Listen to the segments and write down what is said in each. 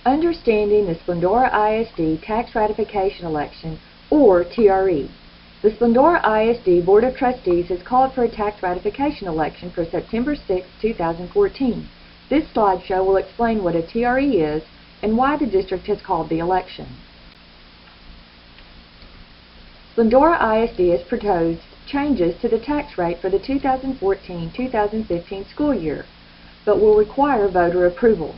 Understanding the Splendora ISD Tax Ratification Election, or TRE. The Splendora ISD Board of Trustees has called for a tax ratification election for September 6, 2014. This slideshow will explain what a TRE is and why the district has called the election. Splendora ISD has proposed changes to the tax rate for the 2014-2015 school year, but will require voter approval.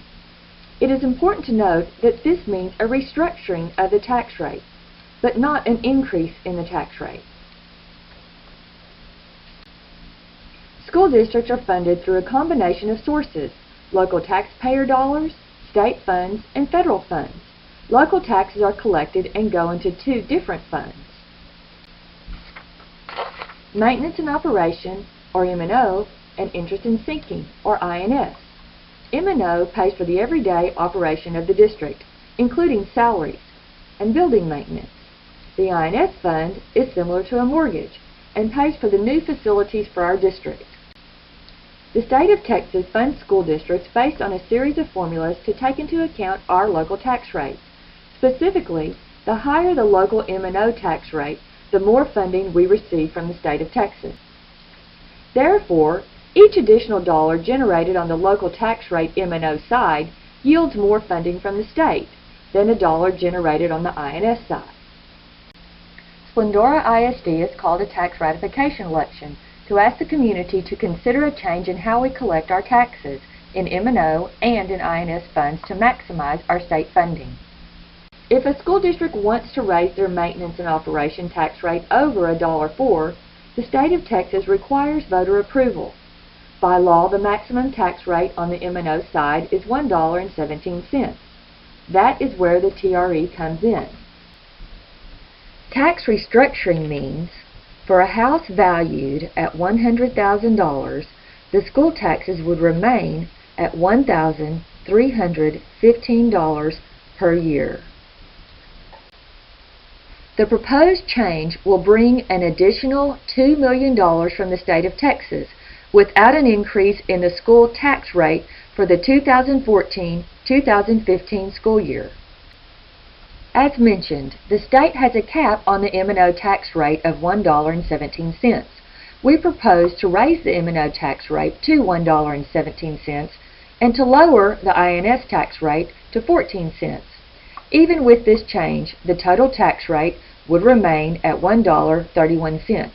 It is important to note that this means a restructuring of the tax rate, but not an increase in the tax rate. School districts are funded through a combination of sources: local taxpayer dollars, state funds, and federal funds. Local taxes are collected and go into two different funds: Maintenance and Operation, or M&O, and Interest and Sinking, or INS. M&O pays for the everyday operation of the district, including salaries and building maintenance. The INS fund is similar to a mortgage and pays for the new facilities for our district. The state of Texas funds school districts based on a series of formulas to take into account our local tax rate. Specifically, the higher the local M&O tax rate, the more funding we receive from the state of Texas. Therefore, each additional dollar generated on the local tax rate M&O side yields more funding from the state than a dollar generated on the INS side. Splendora ISD is called a tax ratification election to ask the community to consider a change in how we collect our taxes in M&O and in INS funds to maximize our state funding. If a school district wants to raise their maintenance and operation tax rate over $1.04, the state of Texas requires voter approval. By law, the maximum tax rate on the M&O side is $1.17. That is where the TRE comes in. Tax restructuring means for a house valued at $100,000, the school taxes would remain at $1,315 per year. The proposed change will bring an additional $2 million from the state of Texas, without an increase in the school tax rate for the 2014-2015 school year. As mentioned, the state has a cap on the M&O tax rate of $1.17. We propose to raise the M&O tax rate to $1.17 and to lower the INS tax rate to 14 cents. Even with this change, the total tax rate would remain at $1.31,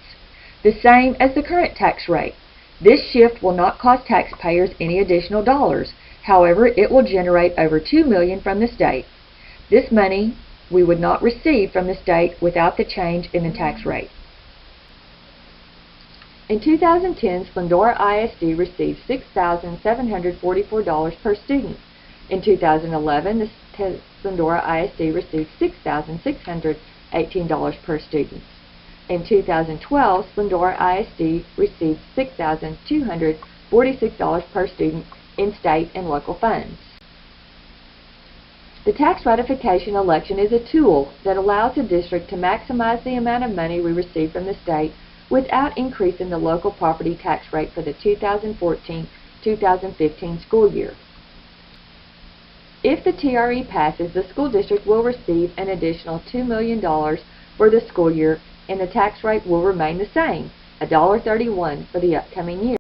the same as the current tax rate. This shift will not cost taxpayers any additional dollars. However, it will generate over $2 million from the state. This money we would not receive from the state without the change in the tax rate. In 2010, Splendora ISD received $6,744 per student. In 2011, the Splendora ISD received $6,618 per student. In 2012, Splendora ISD received $6,246 per student in state and local funds. The tax ratification election is a tool that allows the district to maximize the amount of money we receive from the state without increasing the local property tax rate for the 2014-2015 school year. If the TRE passes, the school district will receive an additional $2 million for the school year, and the tax rate will remain the same, $1.31 for the upcoming year.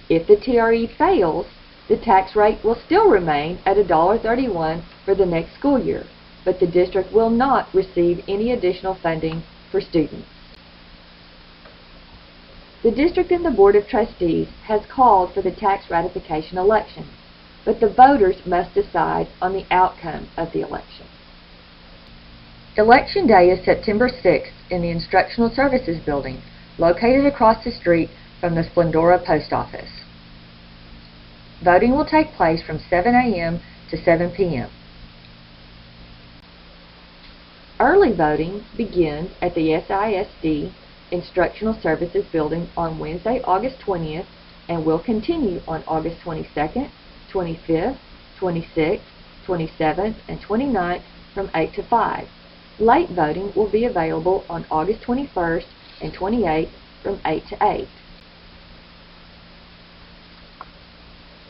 If the TRE fails, the tax rate will still remain at $1.31 for the next school year, but the district will not receive any additional funding for students. The district and the Board of Trustees has called for the tax ratification election, but the voters must decide on the outcome of the election. Election Day is September 6th in the Instructional Services Building, located across the street from the Splendora Post Office. Voting will take place from 7 a.m. to 7 p.m. Early voting begins at the SISD Instructional Services Building on Wednesday, August 20th, and will continue on August 22nd, 25th, 26th, 27th, and 29th from 8 to 5. Late voting will be available on August 21st and 28th from 8 to 8.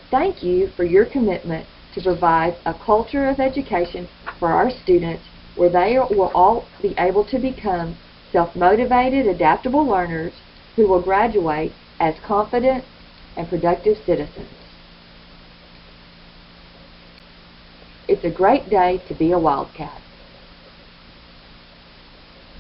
Thank you for your commitment to provide a culture of education for our students where they will all be able to become self-motivated, adaptable learners who will graduate as confident and productive citizens. It's a great day to be a Wildcat.